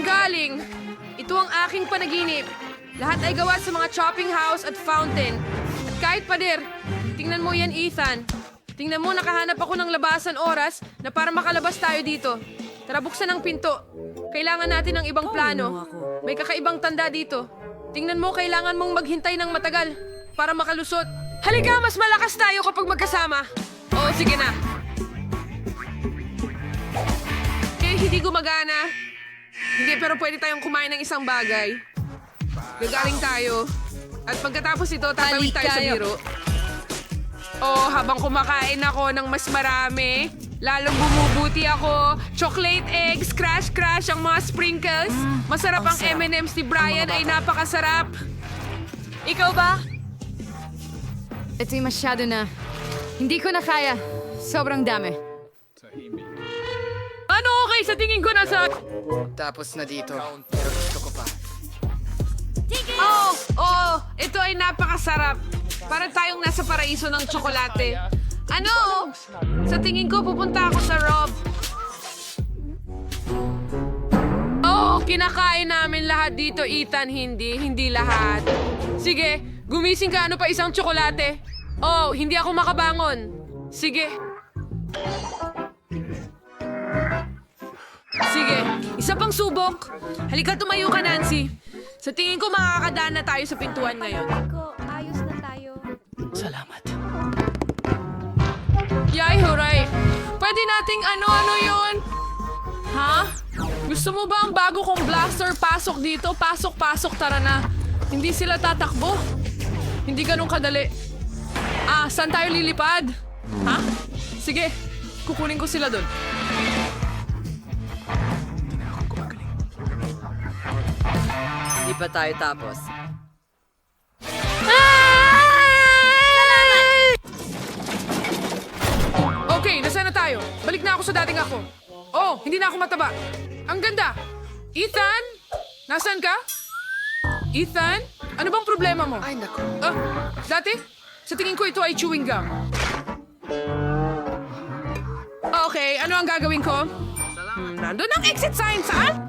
galing? Ito ang aking panaginip. Lahat ay gawa sa mga chopping house at fountain. At kahit pader, tingnan mo yan, Ethan. Tingnan mo, nakahanap ako ng labasan oras na para makalabas tayo dito. Tara, buksan ang pinto. Kailangan natin ng ibang plano. May kakaibang tanda dito. Tingnan mo, kailangan mong maghintay ng matagal para makalusot. Halika, mas malakas tayo kapag magkasama. Oo, sige na. Hindi gumagana. Hindi, pero pwede tayong kumain ng isang bagay. Gagaling tayo. At pagkatapos ito, tatawid tayo sa biro. Oh, habang kumakain ako ng mas marami, lalong bumubuti ako. Chocolate eggs, crash ang mga sprinkles. Masarap ang M&M's ni Brian, ay napakasarap. Ikaw ba? Ito'y masyado na. Hindi ko na kaya. Sobrang dami. Ano okay sa tingin ko nasa... Tapos na dito. Pero gusto ko pa. Oh, ito ay napakasarap. Parang tayong nasa paraiso ng tsokolate. Ano? Sa tingin ko, pupunta ako sa Rob. Oh, kinakain namin lahat dito, Ethan. Hindi lahat. Sige, gumising ka. Ano pa isang tsokolate? Oh, hindi ako makabangon. Sige. Sige, isa pang subok. Halika, tumayo ka, Nancy. Sa tingin ko, makakadaan na tayo sa pintuan ngayon. Ayos na tayo. Salamat. Yay, huray! Pwede nating ano yun? Ha? Gusto mo ba ang bago kong blaster? Pasok dito, pasok, tara na. Hindi sila tatakbo. Hindi ganun kadali. Saan tayo lilipad? Ha? Sige, kukunin ko sila dun. Hindi pa tayo tapos. Okay, nasaan na tayo? Balik na ako sa dating ako. Oh, hindi na ako mataba. Ang ganda. Ethan? Nasaan ka? Ethan? Ano bang problema mo? Ay, naku. Dati? Sa tingin ko ito ay chewing gum. Okay, ano ang gagawin ko? Nandun ang exit sign, saan?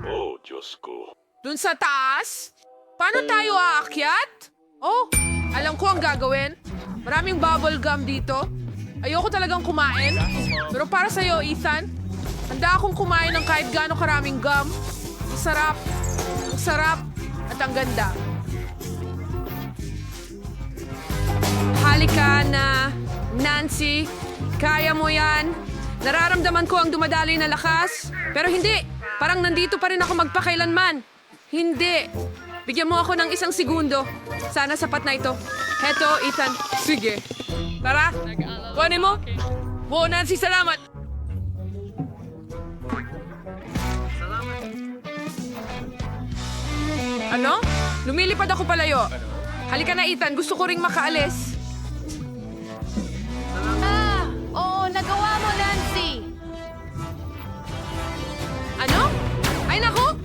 Oh, Diyos ko. Dun sa taas? Paano tayo aakyat? Oh, alam ko ang gagawin. Maraming bubble gum dito. Ayoko talagang kumain. Pero para sa'yo, Ethan, handa akong kumain ng kahit gaano karaming gum. Ang sarap, at ang ganda. Halika na, Nancy. Kaya mo yan. Nararamdaman ko ang dumadaloy na lakas. Pero hindi, parang nandito pa rin ako magpakailanman. Hindi. Bigyan mo ako ng 1 segundo. Sana sapat na ito. Heto, Ethan. Sige. Tara. Kuhanin mo. Wow, Nancy, salamat. Ano? Lumilipad ako palayo. Halika na, Ethan. Gusto ko ring makaalis. Oo, nagawa mo, Nancy. Ano? Ay, naku!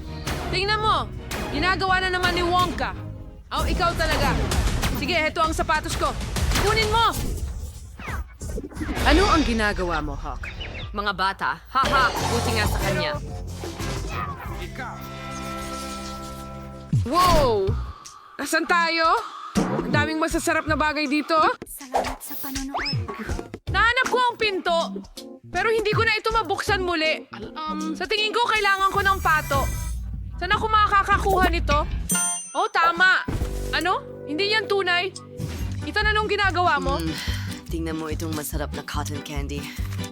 Tingnan mo. Ginagawa na naman ni Wonka. Oh, ikaw talaga. Sige, heto ang sapatos ko. Kunin mo! Ano ang ginagawa mo, Hawk? Mga bata, haha, buti nga sa kanya. Wow! Nasaan tayo? Ang daming masasarap na bagay dito. Salamat sa panonood. Nahanap ko ang pinto. Pero hindi ko na ito mabuksan muli. Sa tingin ko, kailangan ko ng pato. Saan ako makakakuha nito? Oh, tama. Ano? Hindi yan tunay. Ito na nung ginagawa mo. Tingnan mo itong masarap na cotton candy.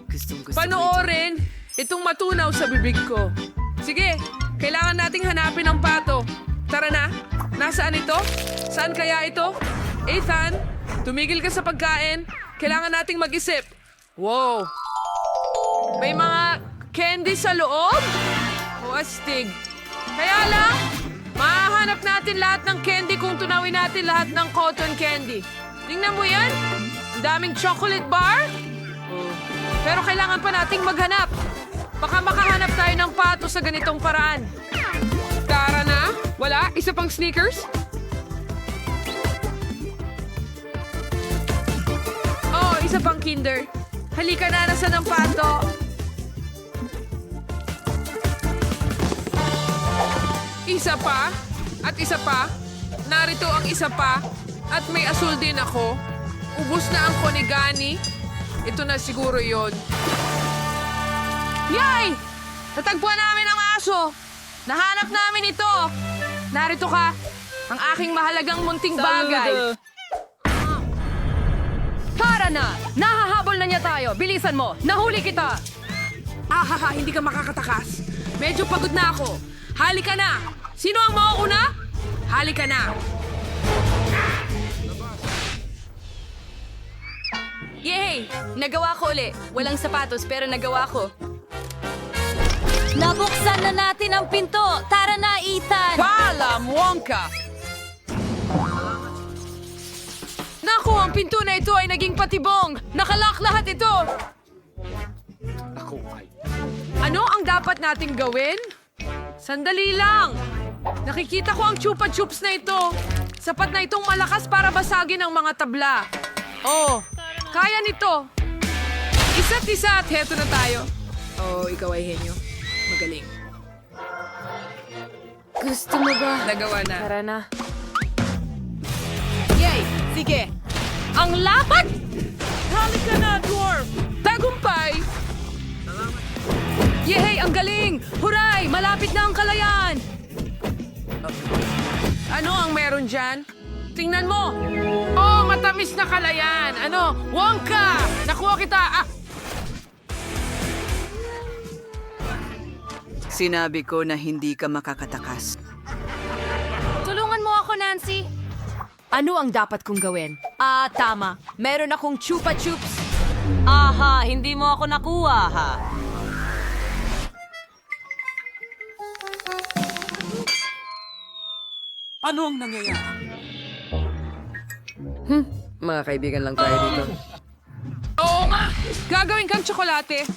Gusto ko ito. Panoorin itong matunaw sa bibig ko. Sige, kailangan nating hanapin ang pato. Tara na. Nasaan ito? Saan kaya ito? Ethan, tumigil ka sa pagkain. Kailangan nating mag-isip. Wow. May mga candy sa loob? O astig. Kaya lang, mahahanap natin lahat ng candy kung tunawin natin lahat ng cotton candy. Tingnan mo yan. Ang daming chocolate bar. Pero kailangan pa nating maghanap. Baka makahanap tayo ng pato sa ganitong paraan. Tara na. Wala? Isa pang sneakers? Oh, isa pang kinder. Halika na, nasaan ang pato? Isa pa. At isa pa. Narito ang isa pa. At may asul din ako. Ubus na ang konigani. Ito na siguro yon. Yay! Natagpuan namin ang aso. Nahanap namin ito. Narito ka. Ang aking mahalagang munting bagay. Tara na! Nahahabol na niya tayo. Bilisan mo. Nahuli kita. Ahaha, hindi ka makakatakas. Medyo pagod na ako. Halika na. Sino ang mauuna? Halika na. Yay! Nagawa ko uli. Walang sapatos pero nagawa ko. Nabuksan na natin ang pinto. Tara na, Ethan. Paalam, Wonka! Naku, ang pinto na ito ay naging patibong. Nakalak lahat ito. Ano ang dapat nating gawin? Sandali lang. Nakikita ko ang Chupa Chups na ito. Sapat na itong malakas para basagin ang mga tabla. Oh, kaya nito. Isa't isa at heto na tayo. Oh, ikaw ay henyo. Magaling. Gusto mo ba? Nagawa na. Tara na. Yay! Sige! Ang lapad! Halika na, dwarf! Tagumpay! Yehey! Ang galing! Huray! Malapit na ang kalayaan! Ano ang meron dyan? Tingnan mo! Oh, matamis na kalayaan! Ano? Wonka! Nakuha kita! Ah! Sinabi ko na hindi ka makakatakas. Tulungan mo ako, Nancy. Ano ang dapat kong gawin? Tama. Meron akong Chupa Chups. Aha, hindi mo ako nakuha, ha? Ano ang nangyayari? Mga kaibigan lang tayo dito. Oo nga! Gagawin kang tsokolate.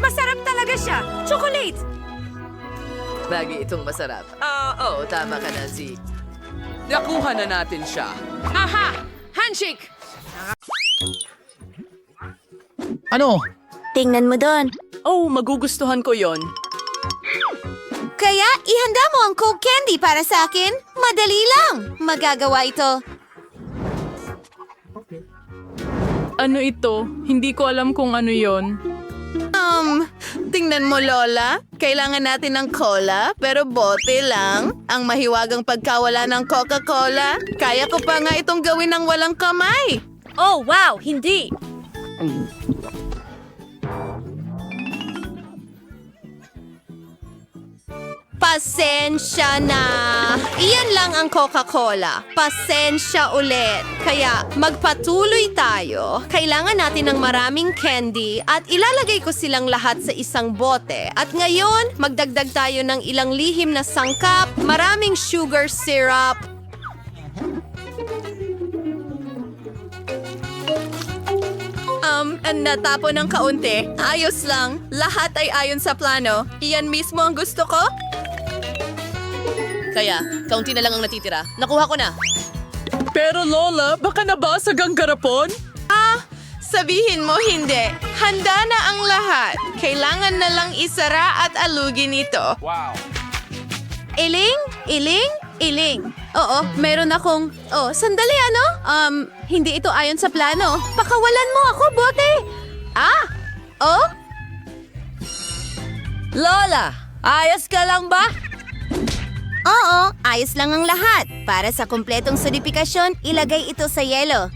Masarap talaga siya. Chocolate! Bagay itong masarap. Oo, tama ka na, Z. Nakuha na natin siya. Aha! Handshake! Ano? Tingnan mo doon. Oh, magugustuhan ko yon. Kaya ihanda mo ang Coke Candy para sa akin. Madali lang. Magagawa ito. Ano ito? Hindi ko alam kung ano yon. Tingnan mo, Lola. Kailangan natin ng cola, pero bote lang. Ang mahiwagang pagkawala ng Coca-Cola. Kaya ko pa nga itong gawin ng walang kamay. Oh, wow. Hindi. Pasensya na. Iyan lang ang Coca-Cola. Pasensya ulit. Kaya magpatuloy tayo. Kailangan natin ng maraming candy at ilalagay ko silang lahat sa isang bote. At ngayon, magdagdag tayo ng ilang lihim na sangkap, maraming sugar syrup, natapo ng kaunti. Ayos lang. Lahat ay ayon sa plano. Iyan mismo ang gusto ko. Kaya, kaunti na lang ang natitira. Nakuha ko na. Pero Lola, baka nabasag ang garapon? Sabihin mo hindi. Handa na ang lahat. Kailangan na lang isara at alugin ito. Iling? Iling? Iling. Oo, meron akong... Oh, sandali ano? Hindi ito ayon sa plano. Pakawalan mo ako, bote! Oh? Lola, ayos ka lang ba? Oo, ayos lang ang lahat. Para sa kumpletong sodifikasyon, ilagay ito sa yelo.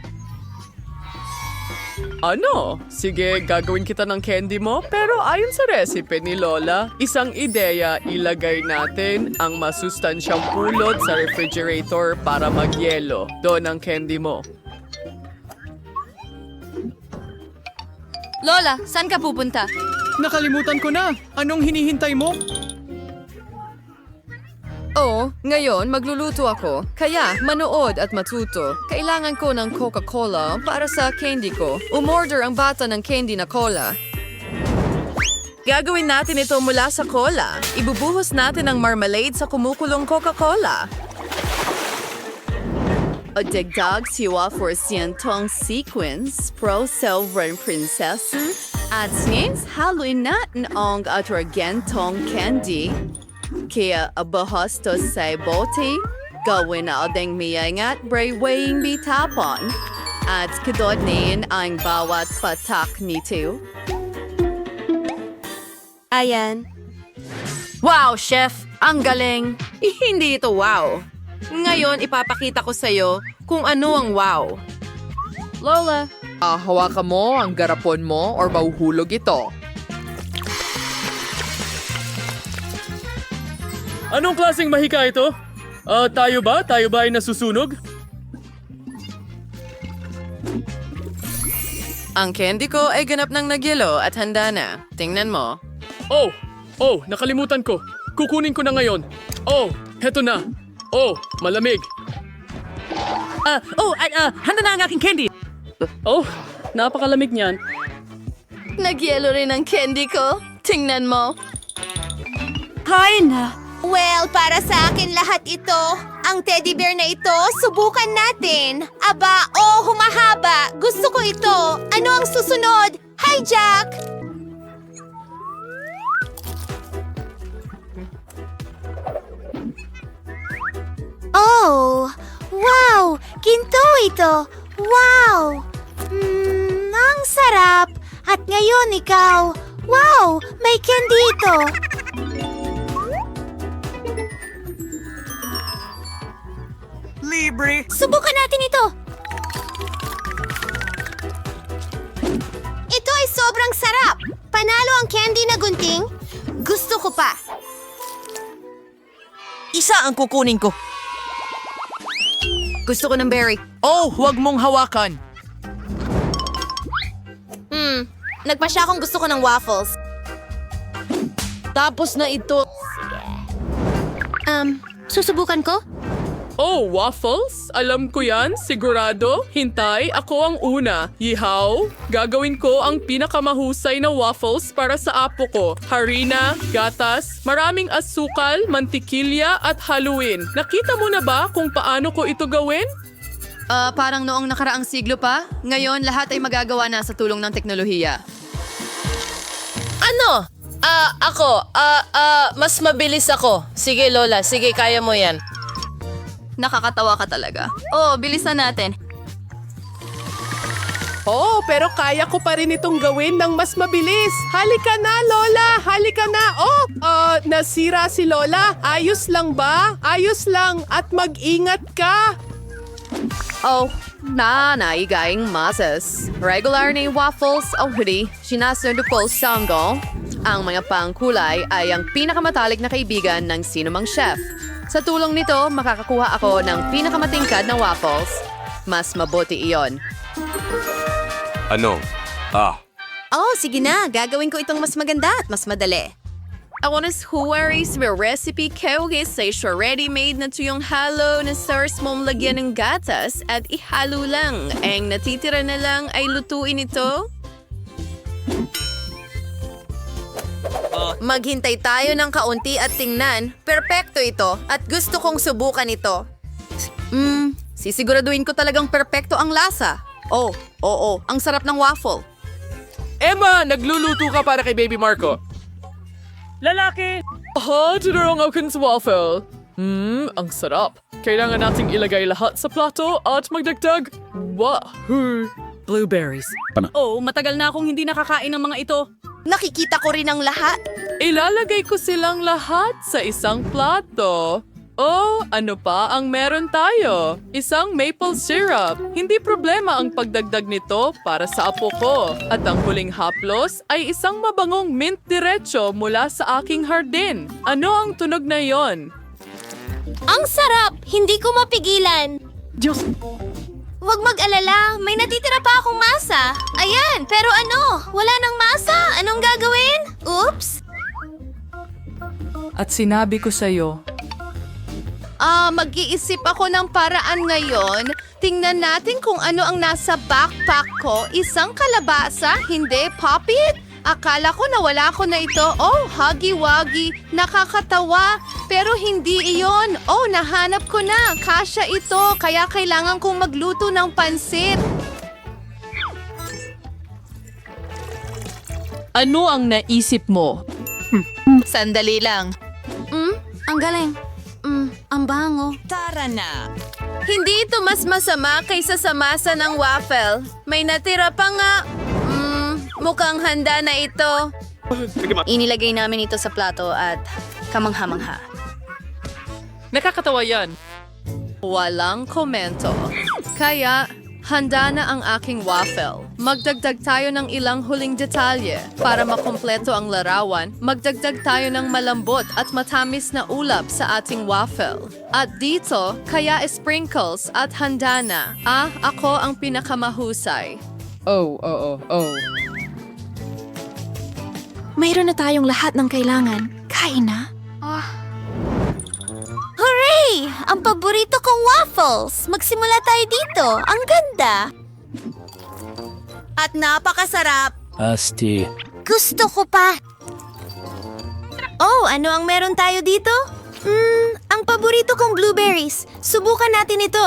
Ano? Sige, gagawin kita ng candy mo, pero ayon sa recipe ni Lola, isang ideya, ilagay natin ang masustansyang pulot sa refrigerator para magyelo. Doon ang candy mo. Lola, saan ka pupunta? Nakalimutan ko na. Anong hinihintay mo? Oo, ngayon magluluto ako. Kaya manood at matuto. Kailangan ko ng Coca-Cola para sa candy ko. Umorder ang bata ng candy na cola. Gagawin natin ito mula sa cola. Ibubuhos natin ang marmalade sa kumukulong Coca-Cola. O dagdag siya for siyentong sequence pro Silver Princess. At since haluin natin ang atragentong candy, kaya abahas to sa bote, gawin na adeng miyangat braywaying bitapon. At kidodnin ang bawat patak nito. Ayan. Wow, Chef! Ang galing! Hindi ito wow. Ngayon, ipapakita ko sa'yo kung ano ang wow. Lola, Hawakan mo ang garapon mo or mahuhulog ito. Anong klaseng mahika ito? Tayo ba? Tayo ba ay nasusunog? Ang candy ko ay ganap ng nagyelo at handa na. Tingnan mo. Oh, nakalimutan ko. Kukunin ko na ngayon. Oh, heto na. Oh, malamig. Handa na ang aking candy. Oh, napakalamig niyan. Nagyelo rin ang candy ko. Tingnan mo. Well, para sa akin lahat ito. Ang teddy bear na ito, subukan natin. Aba, humahaba. Gusto ko ito. Ano ang susunod? Hi, Jack! Oh, wow! Ginto ito! Wow! Ang sarap! At ngayon ikaw! Wow! May candy ito! Subukan natin ito! Ito ay sobrang sarap! Panalo ang candy na gunting? Gusto ko pa! Isa ang kukunin ko. Gusto ko ng berry. Oh, huwag mong hawakan. Nagpasya akong gusto ko ng waffles. Tapos na ito. Susubukan ko? Oh, waffles? Alam ko yan, sigurado. Hintay, ako ang una. Yihaw, gagawin ko ang pinakamahusay na waffles para sa apo ko. Harina, gatas, maraming asukal, mantikilya at haluin. Nakita mo na ba kung paano ko ito gawin? parang noong nakaraang siglo pa, ngayon lahat ay magagawa na sa tulong ng teknolohiya. Ano? Mas mabilis ako. Sige, Lola. Sige, kaya mo yan. Nakakatawa ka talaga. Oh, bilisan natin. Oh, pero kaya ko pa rin itong gawin ng mas mabilis. Halika na, Lola! Halika na! Nasira si Lola. Ayos lang ba? Ayos lang. At mag-ingat ka. Oh, naigaing masas. Regular na waffles o hoodie, sinasunod ko sanggo. Ang mga pangkulay ay ang pinakamatalik na kaibigan ng sinumang chef. Sa tulong nito, makakakuha ako ng pinakamatingkad na waffles. Mas mabuti iyon. Ano? Oh, sige na. Gagawin ko itong mas maganda at mas madali. Ako na huwaris may recipe kaya sa ready-made na tuyong halo na sauce mong lagyan ng gatas at ihalo lang. Ang natitira na lang ay lutuin ito. Maghintay tayo ng kaunti at tingnan. Perpekto ito at gusto kong subukan ito. Sisiguraduhin ko talagang perpekto ang lasa. Oh, oo, ang sarap ng waffle. Emma, nagluluto ka para kay Baby Marco. Lalaki! Tinurong akin sa waffle. Ang sarap. Kailangan nating ilagay lahat sa plato at magdagdag. Wahoo! Blueberries. Oh, matagal na akong hindi nakakain ng mga ito. Nakikita ko rin ang lahat. Ilalagay ko silang lahat sa isang plato. Oh, ano pa ang meron tayo? Isang maple syrup. Hindi problema ang pagdagdag nito para sa apo ko. At ang huling haplos ay isang mabangong mint diretso mula sa aking hardin. Ano ang tunog na yon? Ang sarap! Hindi ko mapigilan. Diyos, Huwag mag-alala, may natitira pa akong masa. Ayan, pero ano? Wala nang masa. Anong gagawin? Oops! at sinabi ko sa'yo, Mag-iisip ako ng paraan ngayon. Tingnan natin kung ano ang nasa backpack ko. Isang kalabasa, hindi poppit. Akala ko nawala ko na ito. Oh, hagi-wagi. Nakakatawa. Pero hindi iyon. Oh, nahanap ko na. Kasya ito. Kaya kailangan kong magluto ng pansit. Ano ang naisip mo? Sandali lang. Ang galing. Ang bango. Tara na. Hindi ito mas masama kaysa sa masa ng waffle. May natira pa nga. Mukhang handa na ito. Inilagay namin ito sa plato at kamangha-mangha. Nakakatawa yan. Walang komento. Kaya, handa na ang aking waffle. Magdagdag tayo ng ilang huling detalye. Para makumpleto ang larawan, magdagdag tayo ng malambot at matamis na ulap sa ating waffle. At dito, kaya sprinkles at handa na. Ako ang pinakamahusay. Mayroon na tayong lahat ng kailangan. Kain na. Hooray! Ang paborito kong waffles! Magsimula tayo dito. Ang ganda! At napakasarap! Asti. Gusto ko pa! Oh, ano ang meron tayo dito? Ang paborito kong blueberries. Subukan natin ito.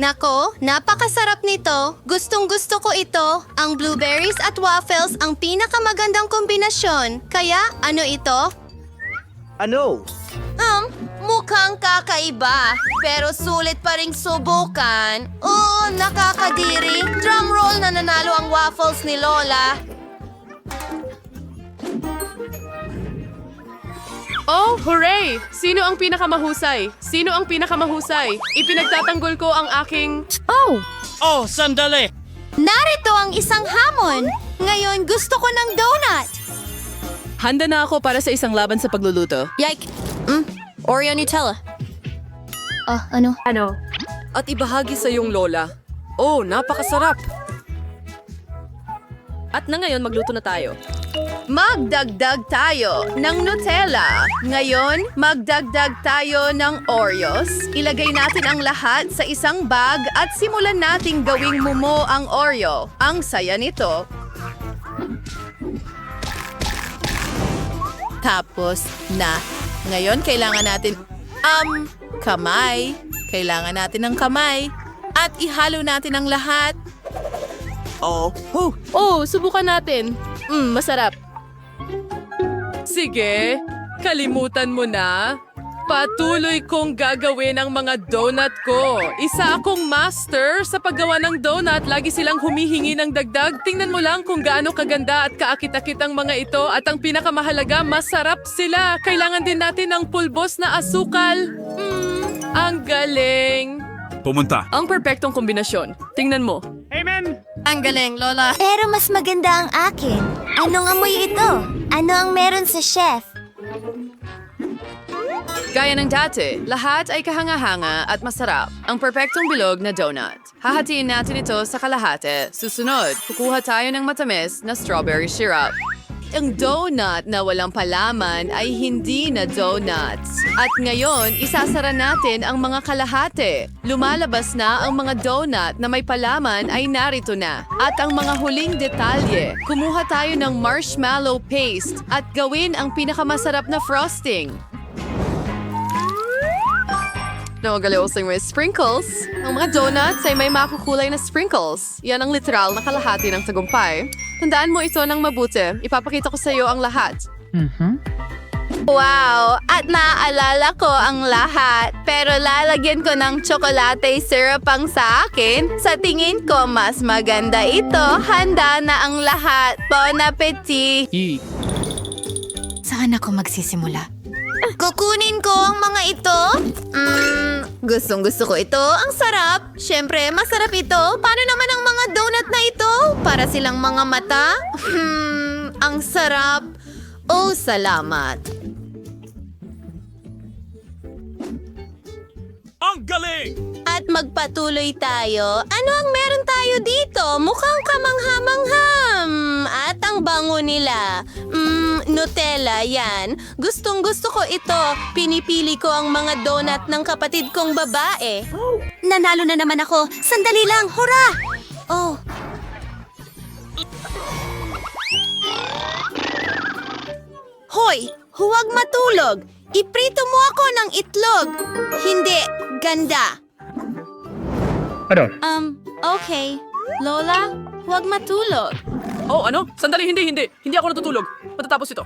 Nako, napakasarap nito. Gustong-gusto ko ito. Ang blueberries at waffles ang pinakamagandang kombinasyon. Kaya, ano ito? Ano? Mukhang kakaiba. Pero sulit pa ring subukan. Nakakadiri. Drum roll na nanalo ang waffles ni Lola. Oh, hooray! Sino ang pinakamahusay? Sino ang pinakamahusay? Ipinagtatanggol ko ang aking... Oh, sandali! Narito ang isang hamon. Ngayon gusto ko ng donut. Handa na ako para sa isang laban sa pagluluto. Yike! Oreo Nutella. Ano? At ibahagi sa iyong lola. Oh, napakasarap! At na ngayon, magluto na tayo. Magdagdag tayo ng Nutella. Ngayon, magdagdag tayo ng Oreos. Ilagay natin ang lahat sa isang bag at simulan nating gawing mumo ang Oreo. Ang saya nito. Tapos na. Ngayon, kailangan natin, kamay. Kailangan natin ng kamay. At ihalo natin ang lahat. Oh, Subukan natin. Masarap. Sige, kalimutan mo na. Patuloy kong gagawin ang mga donut ko. Isa akong master sa paggawa ng donut. Lagi silang humihingi ng dagdag. Tingnan mo lang kung gaano kaganda at kaakit-akit ang mga ito. At ang pinakamahalaga, masarap sila. Kailangan din natin ng pulbos na asukal. Ang galing. Pumunta. Ang perpektong kombinasyon. Tingnan mo. Ang galing, Lola. Pero mas maganda ang akin. Anong amoy ito? Ano ang meron sa chef? Gaya ng dati, lahat ay kahanga-hanga at masarap. Ang perpektong bilog na donut. Hahatiin natin ito sa kalahati. Susunod, kukuha tayo ng matamis na strawberry syrup. Ang donut na walang palaman ay hindi na donuts. At ngayon, isasara natin ang mga kalahati. Lumalabas na ang mga donut na may palaman ay narito na. At ang mga huling detalye, kumuha tayo ng marshmallow paste at gawin ang pinakamasarap na frosting. Nagagalosing may sprinkles. Ang mga donuts ay may makukulay na sprinkles. Yan ang literal na kalahati ng tagumpay. Tandaan mo ito ng mabuti. Ipapakita ko sa iyo ang lahat. Wow! At naaalala ko ang lahat. Pero lalagyan ko ng tsokolate syrup ang sa akin. Sa tingin ko, mas maganda ito. Handa na ang lahat. Bon appetit! Saan ako magsisimula? Kukunin ko ang mga ito. Gustong-gusto ko ito. Ang sarap. Siyempre, masarap ito. Paano naman ang mga donut na ito? Para silang mga mata? Ang sarap. Oh, salamat. Ang galing! At magpatuloy tayo. Ano ang meron tayo dito? Mukhang kamangha-mangham. At ang bango nila. Nutella, yan. Gustong-gusto ko ito. Pinipili ko ang mga donut ng kapatid kong babae. Nanalo na naman ako. Sandali lang. Hurra! Oh. Hoy! Huwag matulog! Iprito mo ako ng itlog! Hindi, ganda. Ano? Okay. Lola, huwag matulog. Oh, ano? Sandali, hindi. Hindi ako natutulog. Matatapos ito.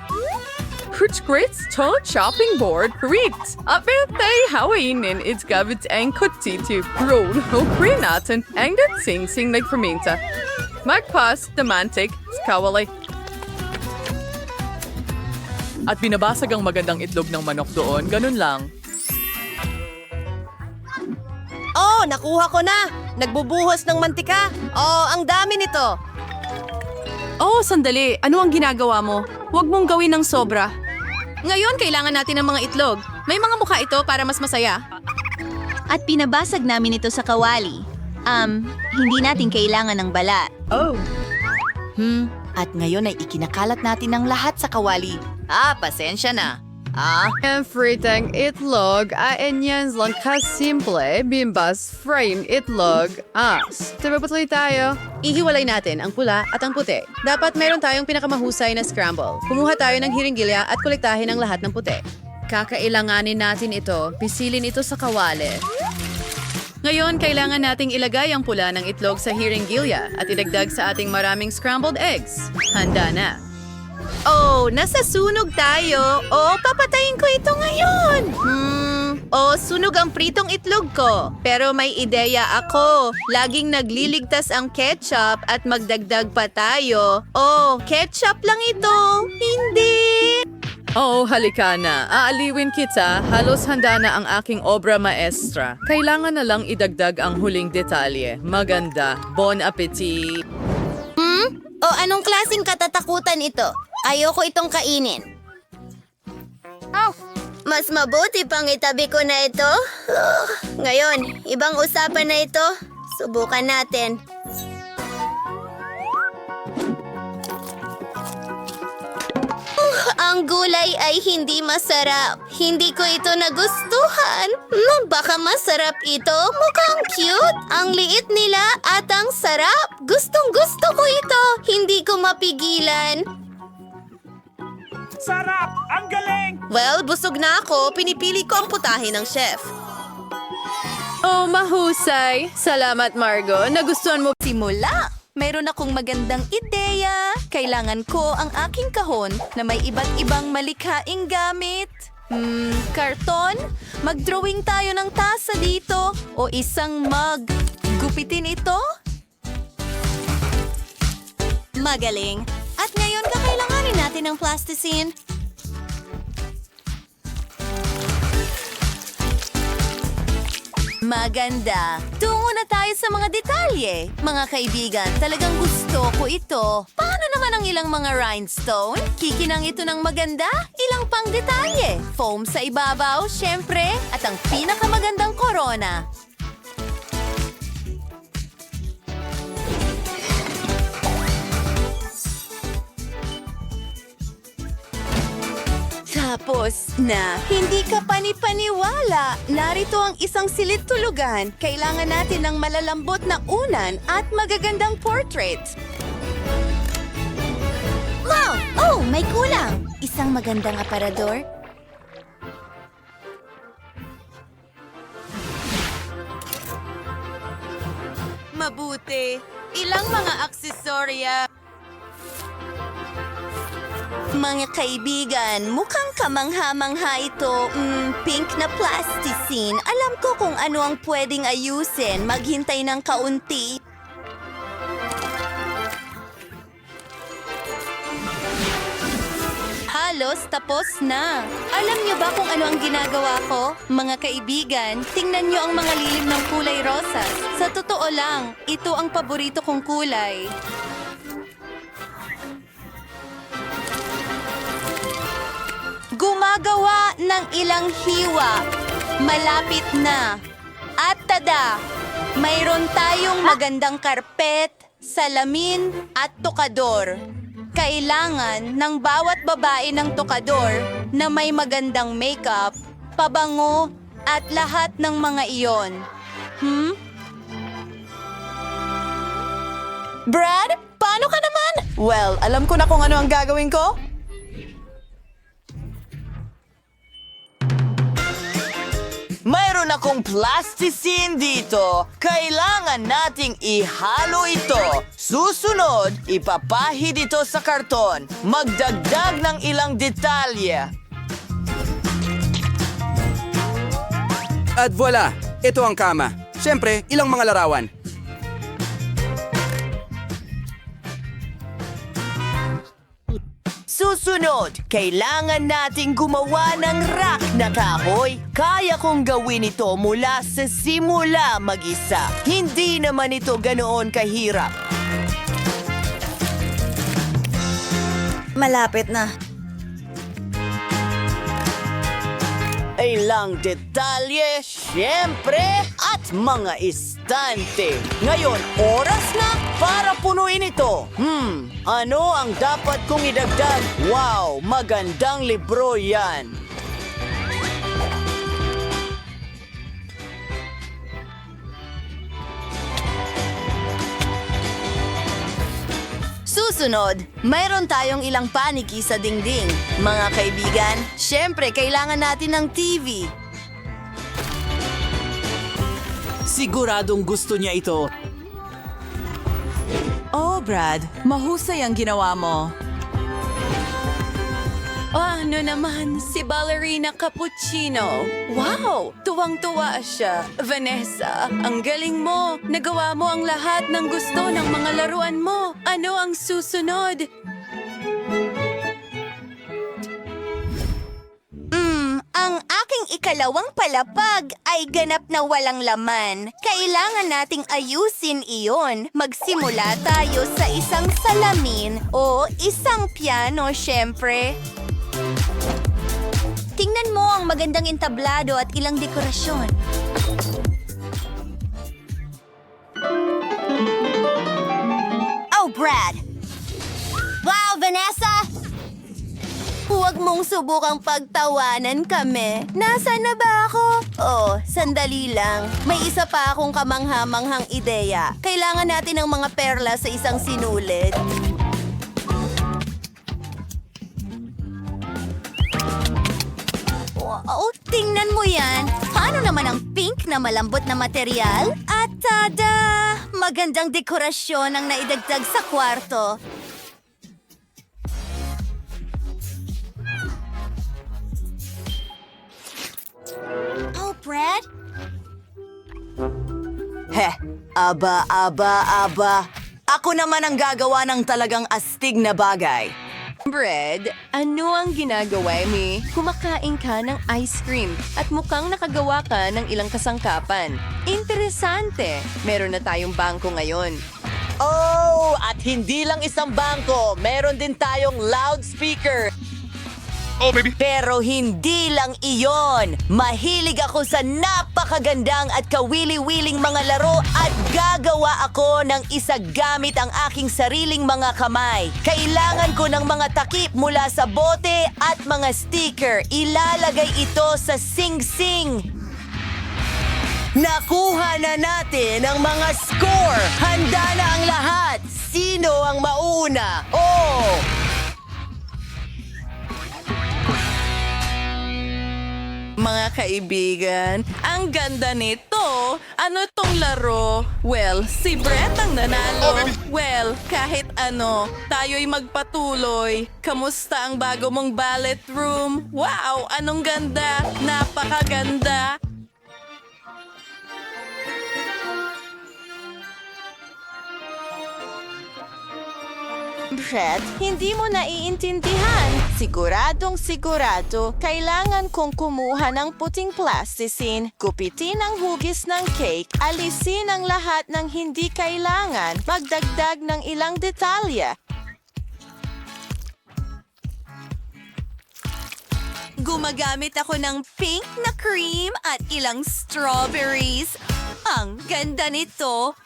Hurts grits to chopping board Ritz. Apet ay hawainin its gabit ang kuti to roll ho natin ang dat sing nagfermenta. Magpas the mantik kawalay. At binabasag ang magandang itlog ng manok doon, ganun lang. Oh, nakuha ko na! Nagbubuhos ng mantika. Oh, ang dami nito. Oh, sandali. Ano ang ginagawa mo? Huwag mong gawin ng sobra. Ngayon, kailangan natin ng mga itlog. May mga mukha ito para mas masaya. At pinabasag namin ito sa kawali. Hindi natin kailangan ng balat. Oh. At ngayon ay ikinakalat natin ang lahat sa kawali. Pasensya na. Ang fritang itlog ay inyans lang kasimple bimbas frame itlog. Tumapatuloy tayo. Ihiwalay natin ang pula at ang puti. Dapat meron tayong pinakamahusay na scramble. Kumuha tayo ng hiringgilya at kolektahin ang lahat ng puti. Kakailanganin natin ito. Pisilin ito sa kawali. Ngayon, kailangan nating ilagay ang pula ng itlog sa hiringgilya at idagdag sa ating maraming scrambled eggs. Handa na. Oh, nasa sunog tayo. Oh, papatayin ko ito ngayon. Oh, sunog ang pritong itlog ko. Pero may ideya ako. Laging nagliligtas ang ketchup at magdagdag pa tayo. Oh, ketchup lang ito. Hindi. Oh, halika na. Aaliwin kita. Halos handa na ang aking obra maestra. Kailangan na lang idagdag ang huling detalye. Maganda. Bon appetit. O anong klaseng katatakutan ito? Ayoko itong kainin. Mas mabuti pang itabi ko na ito. Ngayon, ibang usapan na ito. Subukan natin. Ang gulay ay hindi masarap. Hindi ko ito nagustuhan. Baka masarap ito. Mukhang cute. Ang liit nila at ang sarap. Gustong-gusto ko ito. Hindi ko mapigilan. Sarap! Ang galing! Well, busog na ako. Pinipili ko ang putahe ng chef. Oh, mahusay. Salamat, Margo. Nagustuhan mo. Simula! Mayroon akong magandang ideya. Kailangan ko ang aking kahon na may iba't ibang malikhaing gamit. Karton? Mag-drawing tayo ng tasa dito o isang mug. Gupitin ito? Magaling. At ngayon kakailanganin natin ng plasticine. Maganda. Tungo na tayo sa mga detalye. Mga kaibigan, talagang gusto ko ito. Paano naman ang ilang mga rhinestone? Kikinang ito ng maganda? Ilang pang detalye? Foam sa ibabaw, syempre. At ang pinakamagandang corona. Tapos na, hindi ka panipaniwala. Narito ang isang silid tulugan. Kailangan natin ng malalambot na unan at magagandang portrait. Wow! Oh, may kulang. Isang magandang aparador. Mabuti. Ilang mga aksesorya. Mga kaibigan, mukhang kamangha-mangha ito. Pink na plasticine. Alam ko kung ano ang pwedeng ayusin. Maghintay ng kaunti. Halos tapos na. Alam niyo ba kung ano ang ginagawa ko? Mga kaibigan, tingnan niyo ang mga lilim ng kulay rosas. Sa totoo lang, ito ang paborito kong kulay. Gumagawa ng ilang hiwa. Malapit na. At tada! Mayroon tayong magandang karpet, salamin at tokador. Kailangan ng bawat babae ng tokador na may magandang makeup, pabango at lahat ng mga iyon. Brad, paano ka naman? Well, alam ko na kung ano ang gagawin ko. Mayroon akong plasticine dito. Kailangan nating ihalo ito. Susunod, ipapahid ito sa karton. Magdagdag ng ilang detalye. At voila, ito ang kama. Siyempre, ilang mga larawan. Susunod, kailangan nating gumawa ng rack na kahoy. Kaya kong gawin ito mula sa simula mag-isa. Hindi naman ito ganoon kahirap. Malapit na. Ilang detalye, syempre, at mga istante. Ngayon, oras na para punuin ito. Ano ang dapat kong idagdag? Wow, magandang libro yan. Susunod, mayroon tayong ilang paniki sa dingding. Mga kaibigan, syempre kailangan natin ng TV. Siguradong gusto niya ito. Oh, Brad, mahusay ang ginawa mo. Ano naman, si Ballerina Cappuccino. Wow! Tuwang-tuwa siya. Vanessa, ang galing mo. Nagawa mo ang lahat ng gusto ng mga laruan mo. Ano ang susunod? Ang aking ikalawang palapag ay ganap na walang laman. Kailangan nating ayusin iyon. Magsimula tayo sa isang salamin o isang piano, syempre. Tingnan mo ang magandang entablado at ilang dekorasyon. Oh, Brad! Wow, Vanessa! Huwag mong subukang pagtawanan kami. Nasaan na ba ako? Oh, sandali lang. May isa pa akong kamangha-manghang ideya. Kailangan natin ng mga perla sa isang sinulid. Wow, tingnan mo yan. Paano naman ang pink na malambot na material? At tada! Magandang dekorasyon ang naidagdag sa kwarto. Oh, Brad? Aba. Ako naman ang gagawa ng talagang astig na bagay. Bread, ano ang ginagawa mo? Kumakain ka ng ice cream at mukhang nakagawa ka ng ilang kasangkapan. Interesante! Meron na tayong bangko ngayon. Oh, at hindi lang isang bangko. Meron din tayong loudspeaker. Oh, baby. Pero hindi lang iyon. Mahilig ako sa napakagandang at kawili-wiling mga laro at gagawa ako ng isa gamit ang aking sariling mga kamay. Kailangan ko ng mga takip mula sa bote at mga sticker. Ilalagay ito sa sing-sing. Nakuha na natin ang mga score. Handa na ang lahat. Sino ang mauna? Oh! Mga kaibigan, ang ganda nito. Ano tong laro? Well, si Brett ang nanalo. Well, kahit ano, tayo'y magpatuloy. Kamusta ang bago mong ballet room? Wow, anong ganda! Napakaganda! Brett, hindi mo naiintindihan. Siguradong sigurado, kailangan kong kumuha ng puting plastisin, gupitin ang hugis ng cake, alisin ang lahat ng hindi kailangan, magdagdag ng ilang detalye. Gumagamit ako ng pink na cream at ilang strawberries. Ang ganda nito!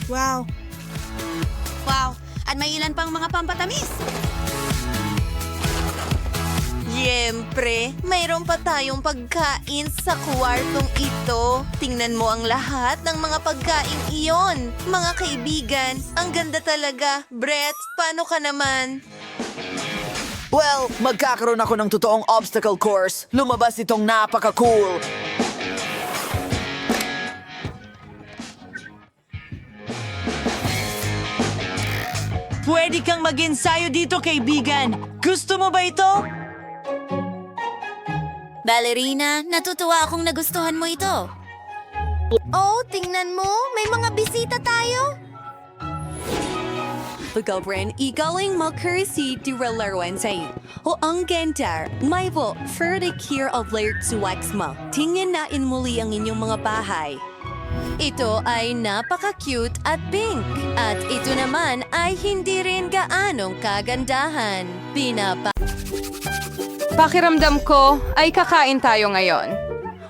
Wow! At may ilan pang mga pampatamis. Siyempre, mayroon pa tayong pagkain sa kwartong ito. Tingnan mo ang lahat ng mga pagkain iyon. Mga kaibigan, ang ganda talaga. Brett, paano ka naman? Well, magkakaroon ako ng totoong obstacle course. Lumabas itong napaka-cool. Pwede kang mag-ensayo dito, kaibigan. Gusto mo ba ito? Ballerina, natutuwa akong nagustuhan mo ito. Oh, tingnan mo, may mga bisita tayo. Pagkabren, igaling makursi di relaruan sa'yo. O ang ganda, may po, further care of layer to wax mo. Tingnan natin muli ang inyong mga bahay. Ito ay napaka-cute at pink. At ito naman ay hindi rin gaanong kagandahan. Pakiramdam ko ay kakain tayo ngayon.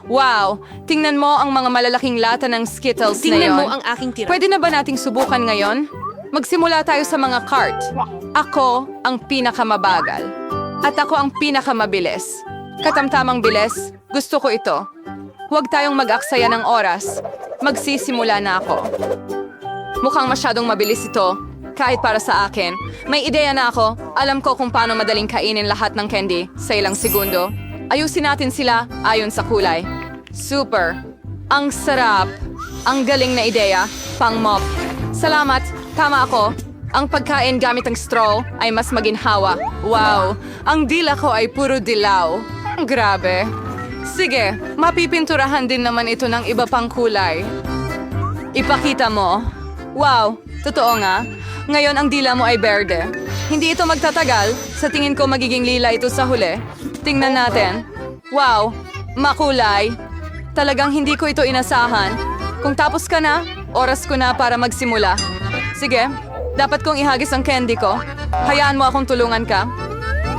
Wow! Tingnan mo ang mga malalaking lata ng Skittles na Tingnan yon. mo ang aking tira. Pwede na ba nating subukan ngayon? Magsimula tayo sa mga cart. Ako ang pinakamabagal. At ako ang pinakamabilis. Katamtamang bilis, gusto ko ito. Huwag tayong mag-aksaya ng oras. Magsisimula na ako. Mukhang masyadong mabilis ito. Kahit para sa akin. May ideya na ako. Alam ko kung paano madaling kainin lahat ng candy sa ilang segundo. Ayusin natin sila ayon sa kulay. Super. Ang sarap. Ang galing na ideya. Pang-mop. Salamat. Tama ako. Ang pagkain gamit ang straw ay mas maginhawa. Wow. Ang dila ko ay puro dilaw. Grabe. Sige, mapipinturahan din naman ito ng iba pang kulay. Ipakita mo. Wow, totoo nga. Ngayon ang dila mo ay berde. Hindi ito magtatagal. Sa tingin ko magiging lila ito sa huli. Tingnan natin. Wow, makulay. Talagang hindi ko ito inasahan. Kung tapos ka na, oras ko na para magsimula. Sige, dapat kong ihagis ang candy ko. Hayaan mo akong tulungan ka.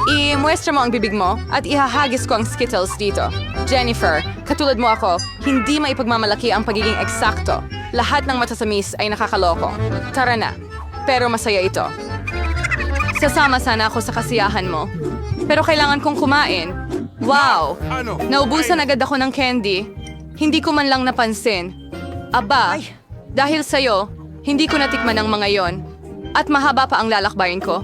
I-muestra mo ang bibig mo at ihahagis ko ang Skittles dito. Jennifer, katulad mo ako, hindi maipagmamalaki ang pagiging eksakto. Lahat ng matasamis ay nakakaloko. Tara na. Pero masaya ito. Sasama sana ako sa kasiyahan mo. Pero kailangan kong kumain. Wow! Naubusan agad ako ng candy. Hindi ko man lang napansin. Aba, dahil sa'yo, hindi ko natikman ang mga yon. At mahaba pa ang lalakbayin ko.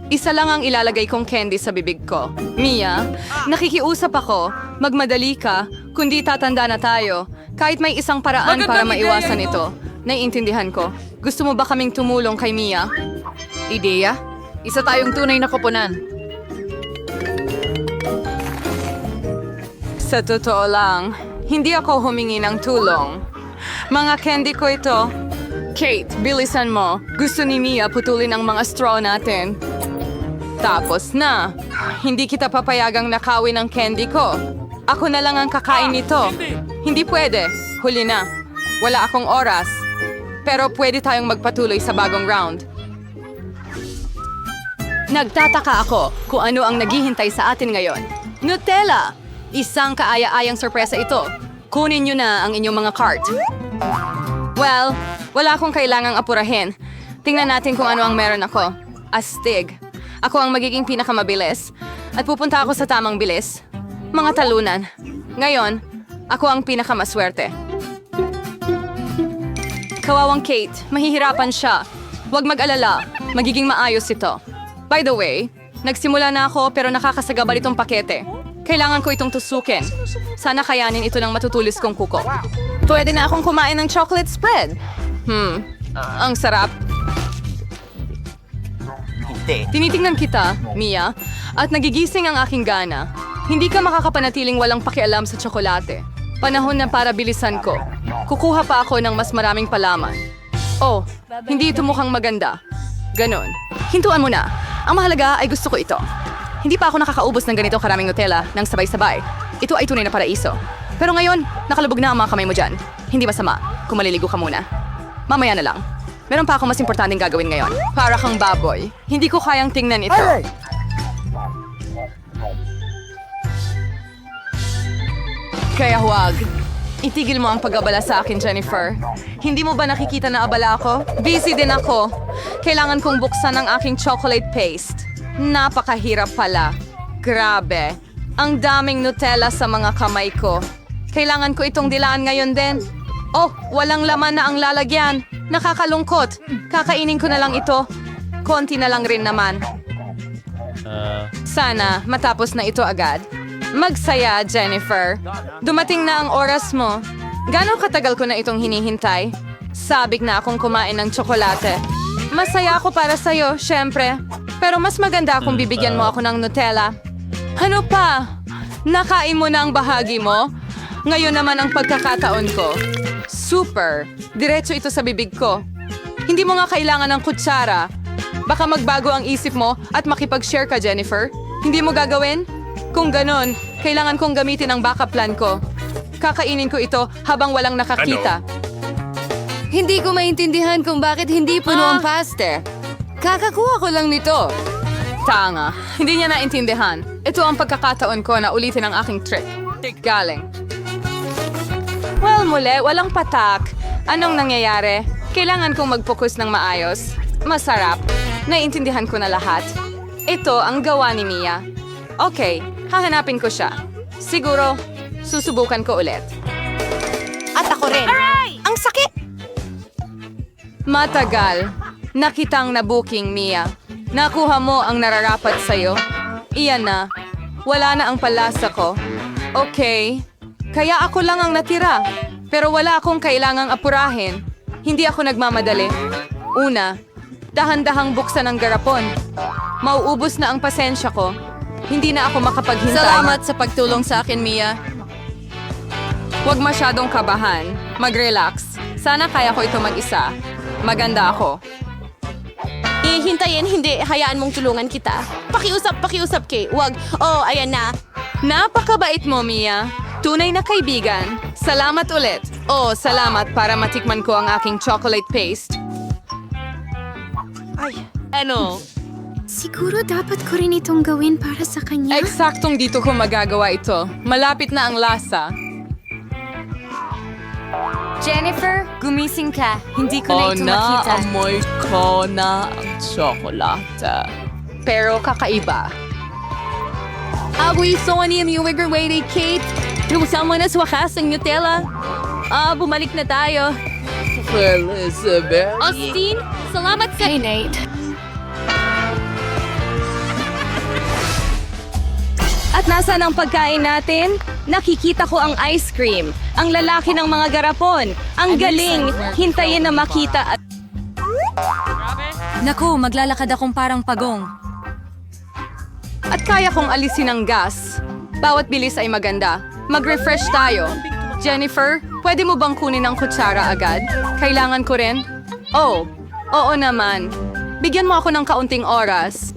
Isa lang ang ilalagay kong candy sa bibig ko. Mia, nakikiusap ako. Magmadali ka, kundi tatanda na tayo. Kahit may isang paraan para maiwasan ito. Naiintindihan ko. Gusto mo ba kaming tumulong kay Mia? Ideya? Isa tayong tunay na koponan. Sa totoo lang, hindi ako humingi ng tulong. Mga candy ko ito. Kate, bilisan mo. Gusto ni Mia putulin ang mga straw natin. Tapos na. Hindi kita papayagang nakawin ang candy ko. Ako na lang ang kakain nito. Hindi pwede. Huli na. Wala akong oras. Pero pwede tayong magpatuloy sa bagong round. Nagtataka ako kung ano ang naghihintay sa atin ngayon. Nutella! Isang kaaya-ayang sorpresa ito. Kunin nyo na ang inyong mga cart. Well, wala akong kailangang apurahin. Tingnan natin kung ano ang meron ako. Astig. Ako ang magiging pinakamabilis. At pupunta ako sa tamang bilis. Mga talunan. Ngayon, ako ang pinakamaswerte. Kawawang Kate, mahihirapan siya. Huwag mag-alala, magiging maayos ito. By the way, nagsimula na ako pero nakakasagabal itong pakete. Kailangan ko itong tusukin. Sana kayanin ito ng matutulis kong kuko. Pwede na akong kumain ng chocolate spread. Ang sarap. Tinitingnan kita, Mia, at nagigising ang aking gana. Hindi ka makakapanatiling walang pakialam sa tsokolate. Panahon na para bilisan ko. Kukuha pa ako ng mas maraming palaman. Oh, hindi ito mukhang maganda. Ganon. Hintuan mo na. Ang mahalaga ay gusto ko ito. Hindi pa ako nakakaubos ng ganito karaming Nutella ng sabay-sabay. Ito ay tunay na paraiso. Pero ngayon, nakalubog na ang mga kamay mo dyan. Hindi masama kung maliligo ka muna. Mamaya na lang. Meron pa akong mas importanteng gagawin ngayon. Para kang baboy. Hindi ko kayang tingnan ito. Kaya huwag. Itigil mo ang pag-abala sa akin, Jennifer. Hindi mo ba nakikita na abala ako? Busy din ako. Kailangan kong buksan ang aking chocolate paste. Napakahirap pala. Grabe. Ang daming Nutella sa mga kamay ko. Kailangan ko itong dilaan ngayon din. Oh, walang laman na ang lalagyan. Nakakalungkot. Kakainin ko na lang ito. Konti na lang rin naman. Sana matapos na ito agad. Magsaya, Jennifer. Dumating na ang oras mo. Gano'ng katagal ko na itong hinihintay? Sabik na akong kumain ng tsokolate. Masaya ako para sa'yo, syempre. Pero mas maganda kung bibigyan mo ako ng Nutella. Ano pa? Nakain mo na ang bahagi mo? Ngayon naman ang pagkakataon ko. Super! Diretso ito sa bibig ko. Hindi mo nga kailangan ng kutsara. Baka magbago ang isip mo at makipag-share ka, Jennifer. Hindi mo gagawin? Kung ganon, kailangan kong gamitin ang backup plan ko. Kakainin ko ito habang walang nakakita. Hindi ko maintindihan kung bakit hindi puno ang paste. Kakakuha ko lang nito. Tanga, hindi niya naintindihan. Ito ang pagkakataon ko na ulitin ang aking trick. Galing. Well, muli, walang patak. Anong nangyayari? Kailangan kong mag-focus ng maayos. Masarap. Naiintindihan ko na lahat. Ito ang gawa ni Mia. Okay, hahanapin ko siya. Siguro, susubukan ko ulit. At ako rin. Ang sakit! Matagal. Nakitang na-booking, Mia. Nakuha mo ang nararapat sa'yo. Iyan na. Wala na ang palasa ko. Okay. Kaya ako lang ang natira. Pero wala akong kailangang apurahin. Hindi ako nagmamadali. Una, dahan-dahang buksan ang garapon. Mauubos na ang pasensya ko. Hindi na ako makapaghintay. Salamat sa pagtulong sa akin, Mia. Huwag masyadong kabahan. Mag-relax. Sana kaya ko ito mag-isa. Maganda ako. Hintayin, hindi. Hayaan mong tulungan kita. Pakiusap, Kay. Wag. Oh, ayan na. Napakabait mo, Mia. Tunay na kaibigan. Salamat ulit. Oh, salamat para matikman ko ang aking chocolate paste. Ano? Siguro dapat ko rin itong gawin para sa kanya. Eksaktong dito ko magagawa ito. Malapit na ang lasa. Jennifer, gumising ka. Hindi ko na ito makita. Amoy ko na ang tsokolate. Pero kakaiba. Agoy, so ani yung waiting, Kate. Inuusan mo na sa wakas ang Nutella. Bumalik na tayo. Elizabeth. Austin, salamat sa... Hey, Nate. At nasaan ang pagkain natin? Nakikita ko ang ice cream. Ang lalaki ng mga garapon. Ang galing. Hintayin na makita at... Naku, maglalakad akong parang pagong. At kaya kong alisin ang gas. Bawat bilis ay maganda. Mag-refresh tayo. Jennifer, pwede mo bang kunin ang kutsara agad? Kailangan ko rin? Oh, oo naman. Bigyan mo ako ng kaunting oras.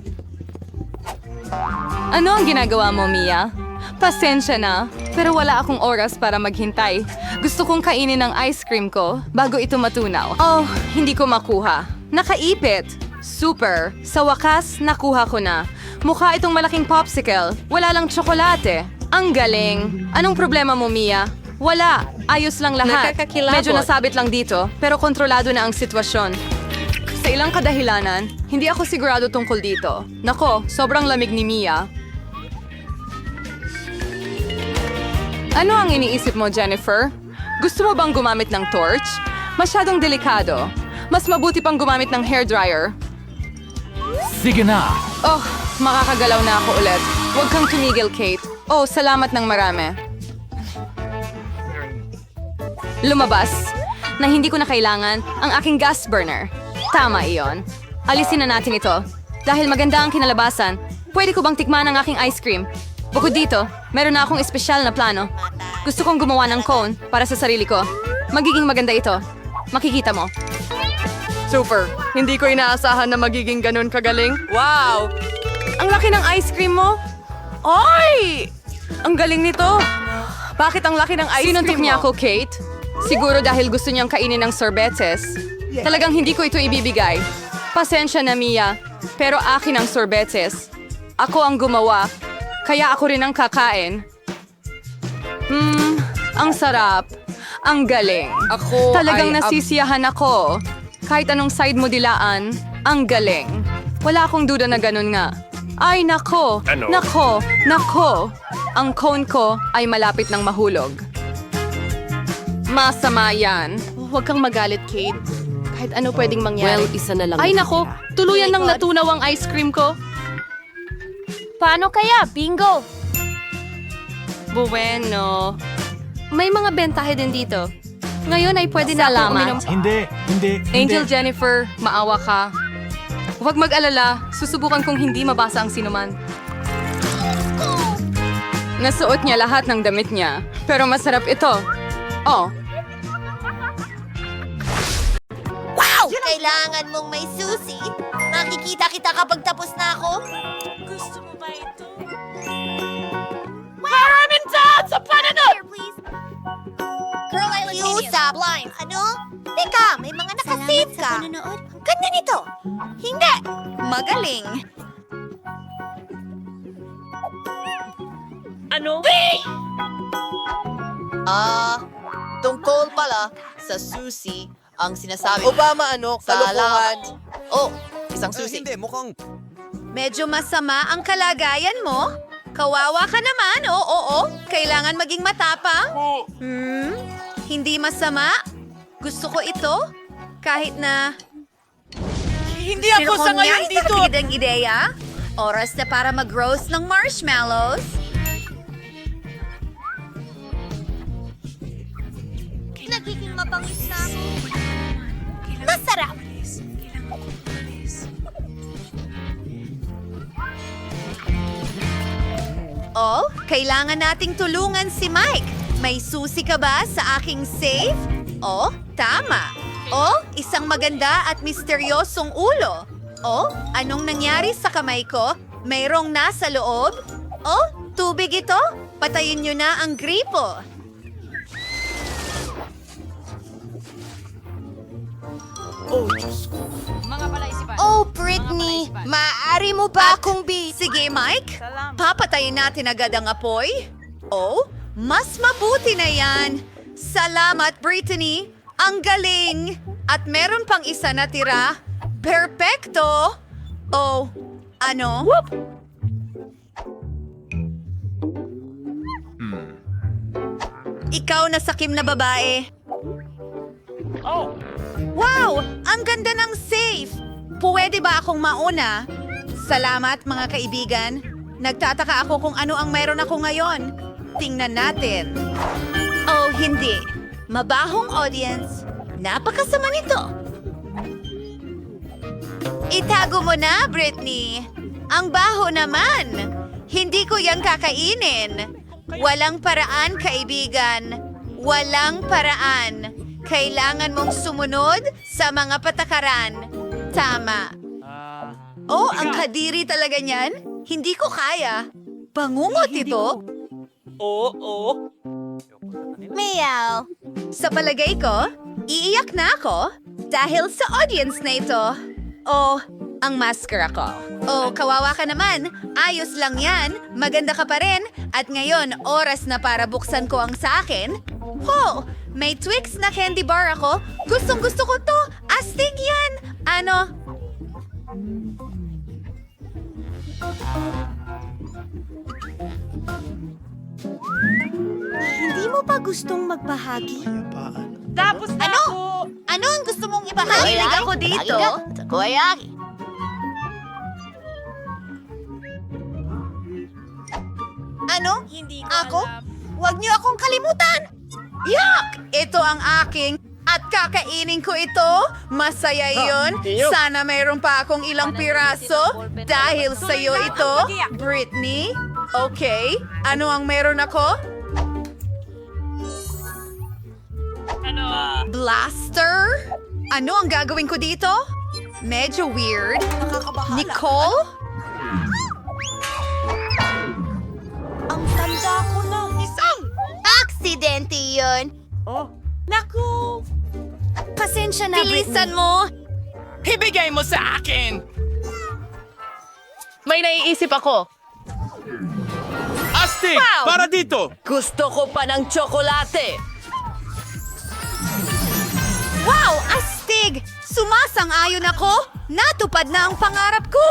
Ano ang ginagawa mo, Mia? Pasensya na, pero wala akong oras para maghintay. Gusto kong kainin ang ice cream ko bago ito matunaw. Oh, hindi ko makuha. Nakaipit. Super. Sa wakas, nakuha ko na. Mukha itong malaking popsicle. Wala lang tsokolate. Ang galing. Anong problema mo, Mia? Wala. Ayos lang lahat. Nakakakilabot. Medyo nasabit lang dito, pero kontrolado na ang sitwasyon. Sa ilang kadahilanan, hindi ako sigurado tungkol dito. Nako, sobrang lamig ni Mia. Ano ang iniisip mo, Jennifer? Gusto mo bang gumamit ng torch? Masyadong delikado. Mas mabuti pang gumamit ng hairdryer. Sige na. Oh, makakagalaw na ako ulit. Huwag kang tumigil, Kate. Oh, salamat ng marami. Lumabas na hindi ko na kailangan ang aking gas burner. Tama iyon. Alisin na natin ito. Dahil maganda ang kinalabasan, pwede ko bang tikman ang aking ice cream? Bukod dito, meron na akong espesyal na plano. Gusto kong gumawa ng cone para sa sarili ko. Magiging maganda ito. Makikita mo. Super. Hindi ko inaasahan na magiging ganun kagaling. Wow! Ang laki ng ice cream mo! Oy! Ang galing nito! Bakit ang laki ng ice cream mo? Sinuntok niya ako, Kate? Siguro dahil gusto niyang kainin ng sorbetes. Talagang hindi ko ito ibibigay. Pasensya na, Mia. Pero akin ang sorbetes. Ako ang gumawa. Kaya ako rin ang kakain. Ang sarap. Ang galing. Ako Talagang ay nasisiyahan ako. Kahit anong side mo dilaan, ang galing. Wala akong duda na ganun nga. Ay, nako! Ano? Nako! Nako! Ang cone ko ay malapit ng mahulog. Masama yan. Huwag kang magalit, Kate. Kahit ano pwedeng mangyari. isa na lang. Ay nako, tuluyan nang natunaw ang ice cream ko. Paano kaya? Bingo! Bueno. May mga bentahe din dito. Ngayon ay pwede na ako uminom. Hindi. Angel Jennifer, maawa ka. Huwag mag-alala, susubukan kong hindi mabasa ang sinuman. Nasuot niya lahat ng damit niya, pero masarap ito. Oh, Kailangan mong may susi. Makikita kita kapag tapos na ako. Gusto mo ba ito? Maraming dad sa pananod! Girl, I like usap. Ano? Teka, may mga nakasave ka. Ganyan ito. Hindi. Magaling. Ano? Tungkol pala sa susi ang sinasabi. Obama, kalokohan. Oh, isang susi. Medyo masama ang kalagayan mo. Kawawa ka naman, oo. Kailangan maging matapang. Hindi masama. Gusto ko ito. Kahit na... Hindi ako sa ngayon dito. Ang ideya. Oras na para mag-roast ng marshmallows. Nagiging mapangis na ako. Masarap. Oh, kailangan nating tulungan si Mike. May susi ka ba sa aking safe? Oh, tama. Oh, isang maganda at misteryosong ulo. Oh, anong nangyari sa kamay ko? Mayroong nasa loob? Oh, tubig ito? Patayin nyo na ang gripo. Oh, Britney, maaari mo ba akong Sige, Mike. Papatayin natin agad ang apoy. Oh, mas mabuti na yan. Salamat, Brittany. Ang galing. At meron pang isa na tira. Perpekto. Oh, ano? Ikaw na sakim na babae. Wow! Ang ganda ng safe! Pwede ba akong mauna? Salamat, mga kaibigan. Nagtataka ako kung ano ang meron ako ngayon. Tingnan natin. Oh, hindi. Mabahong audience. Napakasama nito. Itago mo na, Britney. Ang baho naman. Hindi ko yan kakainin. Walang paraan, kaibigan. Walang paraan. Kailangan mong sumunod sa mga patakaran. Tama. Oh, ang kadiri talaga niyan. Hindi ko kaya. Bangungot ito. Meow. Sa palagay ko, iiyak na ako dahil sa audience na ito. Oh, ang maskara ko. Oh, kawawa ka naman. Ayos lang yan. Maganda ka pa rin. At ngayon, oras na para buksan ko ang sa akin. Ho! May Twix na candy bar ako. Gustong gusto ko to. Astig yan. Ano? Hindi mo ba gustong magbahagi? Tapos na Ano? ako. Ano ang gusto mong ibahagi? Mahilig ako dito. Takoyaki. Ano? Ako? Huwag niyo akong kalimutan! Yak! Ito ang aking at kakainin ko ito. Masaya yun. Sana mayroon pa akong ilang piraso. Dahil sa'yo ito, Britney. Okay, ano ang meron ako? Blaster? Ano ang gagawin ko dito? Medyo weird. Nicole? Ang tanda ko ng isang aksidente yun. Naku! Pasensya na, Bilisan mo! Ibigay mo sa akin! May naiisip ako. Astig! Para dito! Gusto ko pa ng tsokolate! Wow! Astig! Sumasang-ayon ako! Natupad na ang pangarap ko!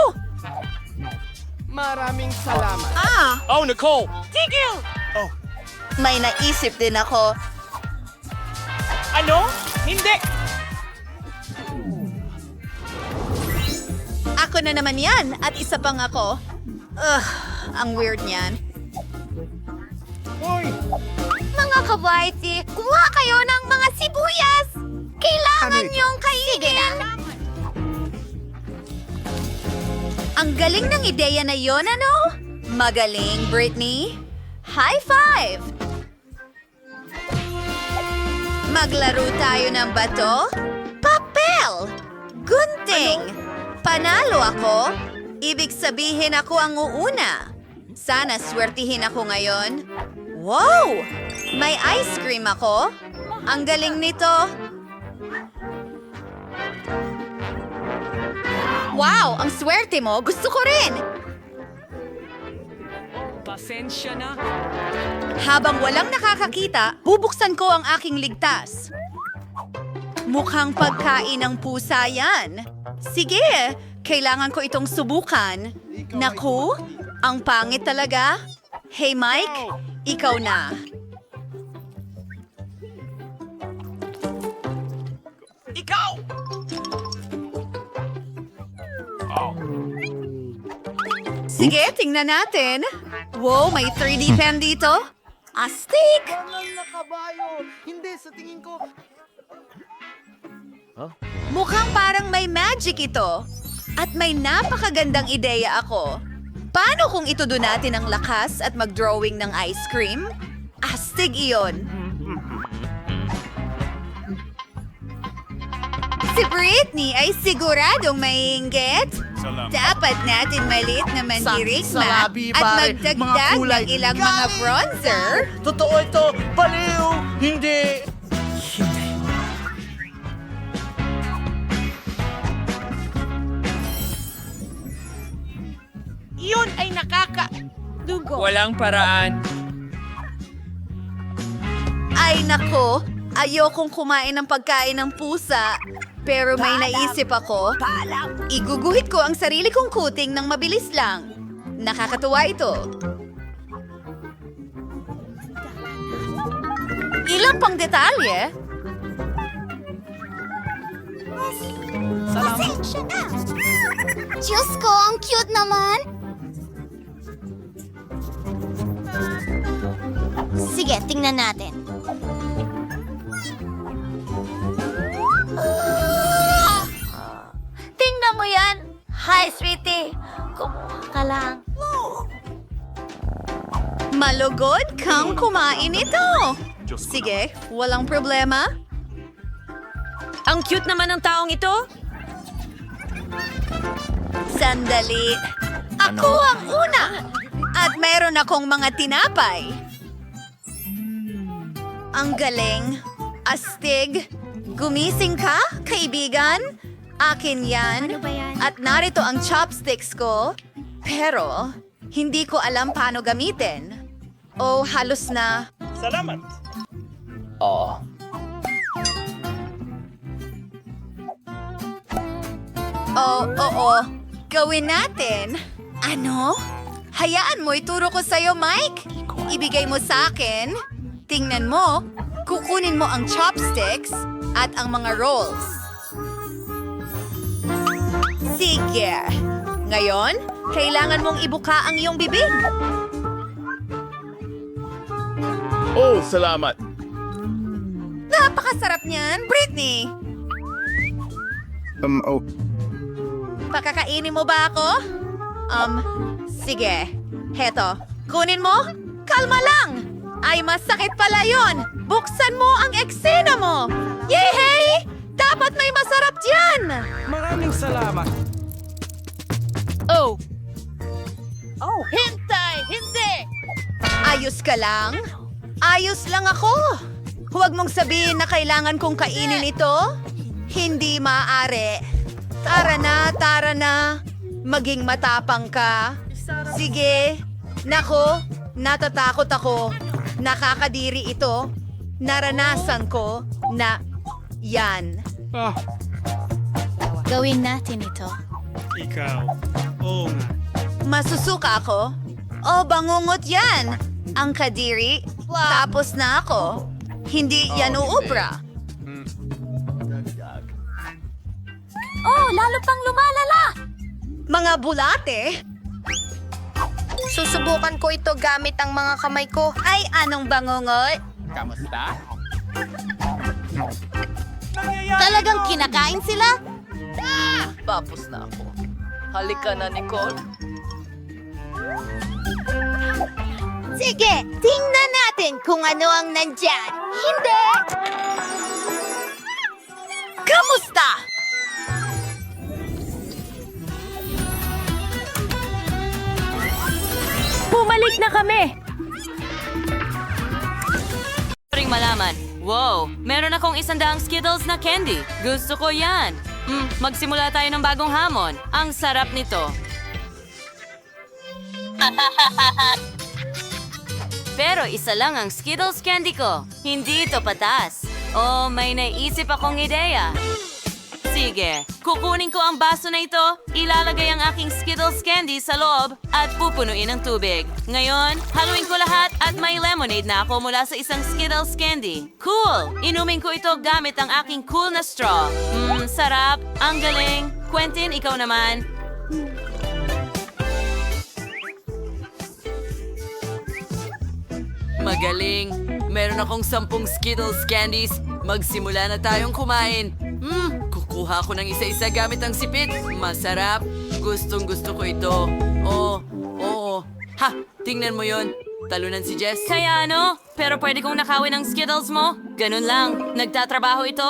Maraming salamat. Oh, Nicole! Tigil! May naisip din ako. Ano? Hindi! Ako na naman yan at isa pang ako. Ugh, ang weird niyan. Mga kabaiti, kumuha kayo ng mga sibuyas! Kailangan niyong kainin! Ang galing ng ideya na yon, ano? Magaling, Britney. High five! Maglaro tayo ng bato? Papel! Gunting! Panalo ako? Ibig sabihin ako ang uuna. Sana swertihin ako ngayon. Wow! May ice cream ako? Ang galing nito. Wow! Ang swerte mo! Gusto ko rin! Pasensya na. Habang walang nakakakita, bubuksan ko ang aking ligtas. Mukhang pagkain ng pusa yan. Sige, kailangan ko itong subukan. Naku, ang pangit talaga. Hey Mike, ikaw na. Ikaw! Sige, tingnan natin. Wow, may 3D pen dito. Astig! Mukhang parang may magic ito. At may napakagandang ideya ako. Paano kung itudo natin ang lakas at mag-drawing ng ice cream? Astig iyon. Si Britney ay siguradong maiinggit. Dapat natin maliit na mandirigma at magdagdag ng ilang mga bronzer. Totoo ito! Baliw! Hindi! Yun ay dugo. Walang paraan. Ay nako, ayokong kumain ng pagkain ng pusa. Pero may naisip ako. Iguguhit ko ang sarili kong kuting ng mabilis lang. Nakakatuwa ito. Ilang pang detalye? Pasensya na! Diyos ko, ang cute naman! Sige, tingnan natin. Tingnan mo yan! Hi, sweetie! Kumuha ka lang. Malugod kang kumain ito. Sige, walang problema. Ang cute naman ng taong ito. Sandali. Ako ang una! At meron akong mga tinapay. Ang galing. Astig. Gumising ka, kaibigan? Akin yan. Ano ba yan? At narito ang chopsticks ko. Pero, hindi ko alam paano gamitin. O halos na. Salamat! Oo. Gawin natin. Ano? Hayaan mo, ituro ko sa'yo, Mike. Ibigay mo sa akin. Tingnan mo, kukunin mo ang chopsticks at ang mga rolls. Sige. Ngayon, kailangan mong ibuka ang iyong bibig. Oh, salamat! Napakasarap niyan, Britney. Pakakainin mo ba ako? Sige. Heto. Kunin mo? Kalma lang! Ay, masakit pala yon. Buksan mo ang eksena mo! Yehey! Dapat may masarap diyan! Maraming salamat. Oh! Hintay! Hindi! Ayos ka lang? Ayos lang ako. Huwag mong sabihin na kailangan kong kainin ito. Hindi maaari. Tara na. Maging matapang ka. Sige. Nako, natatakot ako. Nakakadiri ito. Naranasan ko na yan. Gawin natin ito. Masusuka ako? O bangungot yan. Ang kadiri. Tapos na ako. Hindi yan uubra. Oh, lalo pang lumalala! Mga bulate. Susubukan ko ito gamit ang mga kamay ko. Ay, anong bangungot? Kamusta? Talagang kinakain sila? Tapos na ako. Halika na, Nicole. Sige, tingnan natin kung ano ang nandyan. Hindi! Kamusta? Bumalik na kami! Ring malaman. Wow, meron akong 100 Skittles na candy. Gusto ko yan. Magsimula tayo ng bagong hamon. Ang sarap nito. Pero isa lang ang Skittles candy ko. Hindi ito patas. Oh, may naisip akong ideya. Sige, kukunin ko ang baso na ito, ilalagay ang aking Skittles candy sa loob at pupunuin ng tubig. Ngayon, haluin ko lahat at may lemonade na ako mula sa isang Skittles candy. Cool! Inumin ko ito gamit ang aking cool na straw. Sarap. Ang galing. Quentin, ikaw naman. Magaling. Meron akong 10 Skittles candies. Magsimula na tayong kumain. Kukuha ko ng isa-isa gamit ang sipit. Masarap. Gustong-gusto ko ito. Oo. Ha! Tingnan mo yon. Talunan si Jess. Kaya ano? Pero pwede kong nakawin ang Skittles mo? Ganun lang. Nagtatrabaho ito?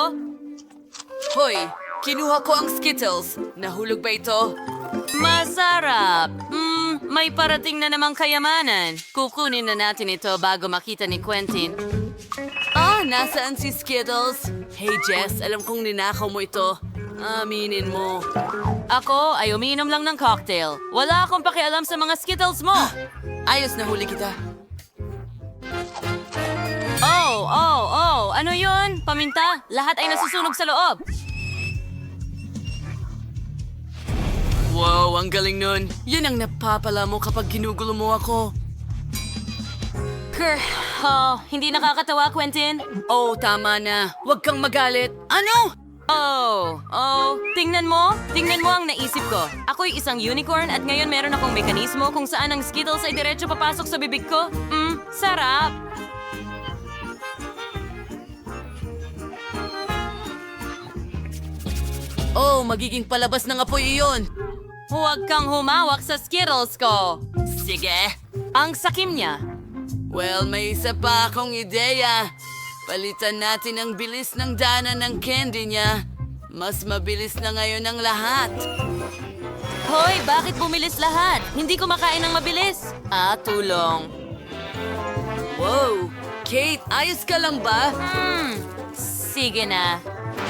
Hoy! Kinuha ko ang Skittles. Nahulog ba ito? Masarap. May parating na namang kayamanan. Kukunin na natin ito bago makita ni Quentin. Nasaan si Skittles? Hey Jess, alam kong ninakaw mo ito. Aminin mo. Ako ay umiinom lang ng cocktail. Wala akong pakialam sa mga Skittles mo. Ayos na huli kita. Oh, ano yun? Paminta? Lahat ay nasusunog sa loob. Wow, ang galing nun. Yan ang napapala mo kapag ginugulo mo ako. Hindi nakakatawa, Quentin. Tama na. Huwag kang magalit. Ano? Tingnan mo. Tingnan mo ang naisip ko. Ako'y isang unicorn at ngayon meron akong mekanismo kung saan ang Skittles ay diretso papasok sa bibig ko. Sarap. Magiging palabas ng apoy iyon. Huwag kang humawak sa Skittles ko. Sige. Ang sakim niya. Well, may isa pa akong ideya. Palitan natin ang bilis ng dana ng candy niya. Mas mabilis na ngayon ang lahat. Hoy, bakit bumilis lahat? Hindi ko makain ng mabilis. Tulong. Wow, Kate, ayos ka lang ba? Sige na.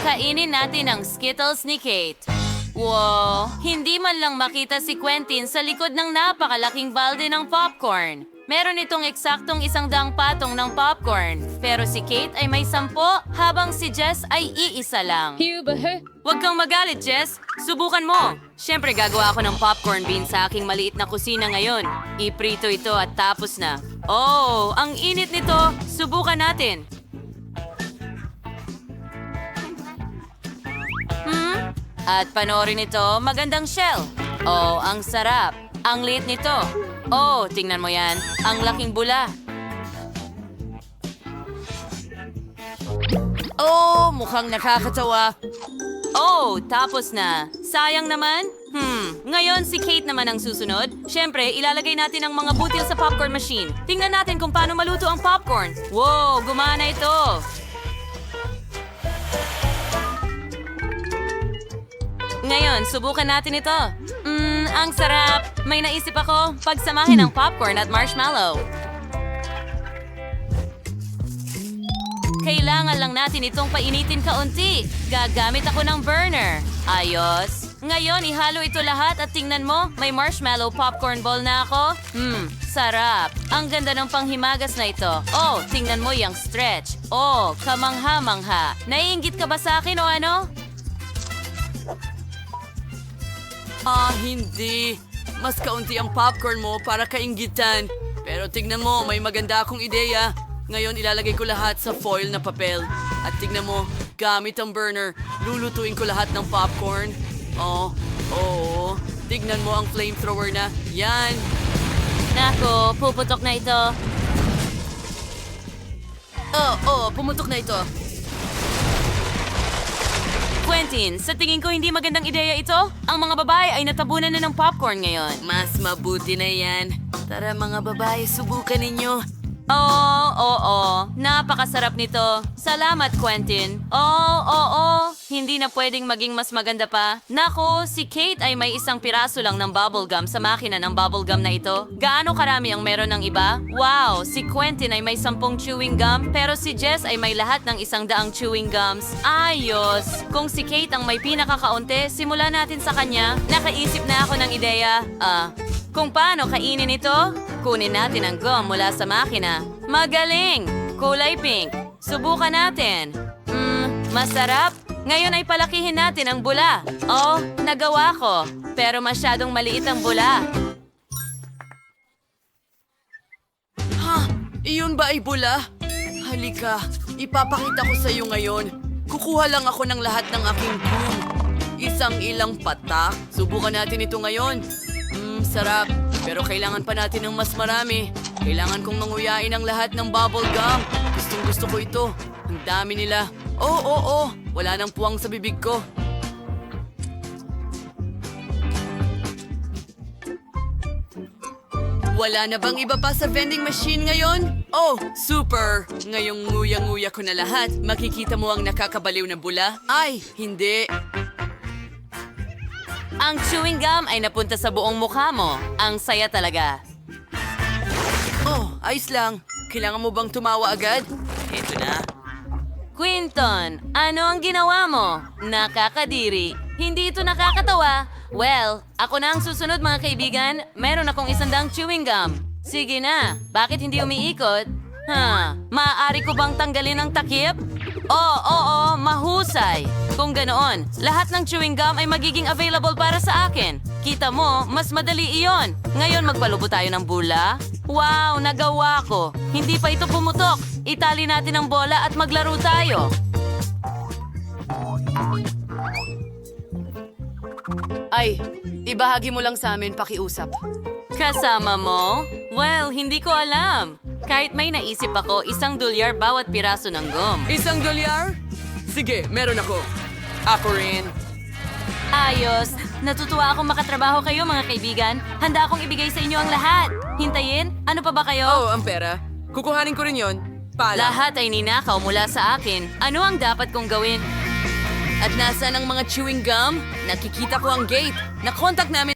Kainin natin ang Skittles ni Kate. Wow, hindi man lang makita si Quentin sa likod ng napakalaking balde ng popcorn. Meron itong eksaktong 100 patong ng popcorn. Pero si Kate ay may 10 habang si Jess ay iisa lang. Huwag kang magalit, Jess. Subukan mo. Siyempre gagawa ako ng popcorn bean sa aking maliit na kusina ngayon. Iprito ito at tapos na. Ang init nito. Subukan natin. At panoorin ito, magandang shell. Ang sarap. Ang liit nito. Tingnan mo yan. Ang laking bula. Mukhang nakakatawa. Tapos na. Sayang naman. Ngayon si Kate naman ang susunod. Siyempre, ilalagay natin ang mga butil sa popcorn machine. Tingnan natin kung paano maluto ang popcorn. Wow, gumana ito. Ngayon, subukan natin ito. Ang sarap. May naisip ako, pagsamahin ang popcorn at marshmallow. Kailangan lang natin itong painitin kaunti. Gagamit ako ng burner. Ayos. Ngayon, ihalo ito lahat at tingnan mo, may marshmallow popcorn ball na ako. Sarap. Ang ganda ng panghimagas na ito. Tingnan mo yung stretch. Kamangha-mangha. Naiinggit ka ba sa akin o ano? Hindi. Mas kaunti ang popcorn mo para kainggitan. Pero tignan mo, may maganda akong ideya. Ngayon ilalagay ko lahat sa foil na papel. At tignan mo, gamit ang burner, lulutuin ko lahat ng popcorn. Tignan mo ang flamethrower na. Yan. Nako, puputok na ito. Pumutok na ito. Quentin, sa tingin ko hindi magandang ideya ito. Ang mga babae ay natabunan na ng popcorn ngayon. Mas mabuti na yan. Tara mga babae, subukan ninyo. Oo. Napakasarap nito. Salamat, Quentin. Oo. Hindi na pwedeng maging mas maganda pa. Nako, si Kate ay may isang piraso lang ng bubblegum sa makina ng bubblegum na ito. Gaano karami ang meron ng iba? Wow, si Quentin ay may 10 chewing gum, pero si Jess ay may lahat ng 100 chewing gums. Ayos! Kung si Kate ang may pinakakaunti, simulan natin sa kanya. Nakaisip na ako ng ideya. Kung paano kainin ito? Kunin natin ang gum mula sa makina. Magaling! Kulay pink. Subukan natin. Masarap. Ngayon ay palakihin natin ang bula. Oh, nagawa ko. Pero masyadong maliit ang bula. Iyon ba ay bula? Halika, ipapakita ko sa iyo ngayon. Kukuha lang ako ng lahat ng aking gum. Isang ilang patak. Subukan natin ito ngayon. Sarap. Pero kailangan pa natin ng mas marami. Kailangan kong manguyain ang lahat ng bubble gum. Gustong gusto ko ito. Ang dami nila. Oo. Wala nang puwang sa bibig ko. Wala na bang iba pa sa vending machine ngayon? Oh, super! Ngayong nguya-nguya ko na lahat, makikita mo ang nakakabaliw na bula? Ay, hindi. Ang chewing gum ay napunta sa buong mukha mo. Ang saya talaga. Oh, ayos lang. Kailangan mo bang tumawa agad? Ito na. Quinton, ano ang ginawa mo? Nakakadiri. Hindi ito nakakatawa. Well, ako na ang susunod mga kaibigan. Meron akong 100 chewing gum. Sige na, bakit hindi umiikot? Maaari ko bang tanggalin ang takip? Oo, mahusay. Kung ganoon, lahat ng chewing gum ay magiging available para sa akin. Kita mo, mas madali iyon. Ngayon magpalubo tayo ng bula. Wow, nagawa ko. Hindi pa ito pumutok. Itali natin ang bola at maglaro tayo. Ay, ibahagi mo lang sa amin, pakiusap. Kasama mo? Well, hindi ko alam. Kahit may naisip ako, $1 bawat piraso ng gum. $1? Sige, meron ako. Ako rin. Ayos. Natutuwa akong makatrabaho kayo mga kaibigan. Handa akong ibigay sa inyo ang lahat. Hintayin? Ano pa ba kayo? Oh, ang pera. Kukuhanin ko rin yon. Pala. Lahat ay ninakaw mula sa akin. Ano ang dapat kong gawin? At nasaan ang mga chewing gum? Nakikita ko ang gate. Nakontak namin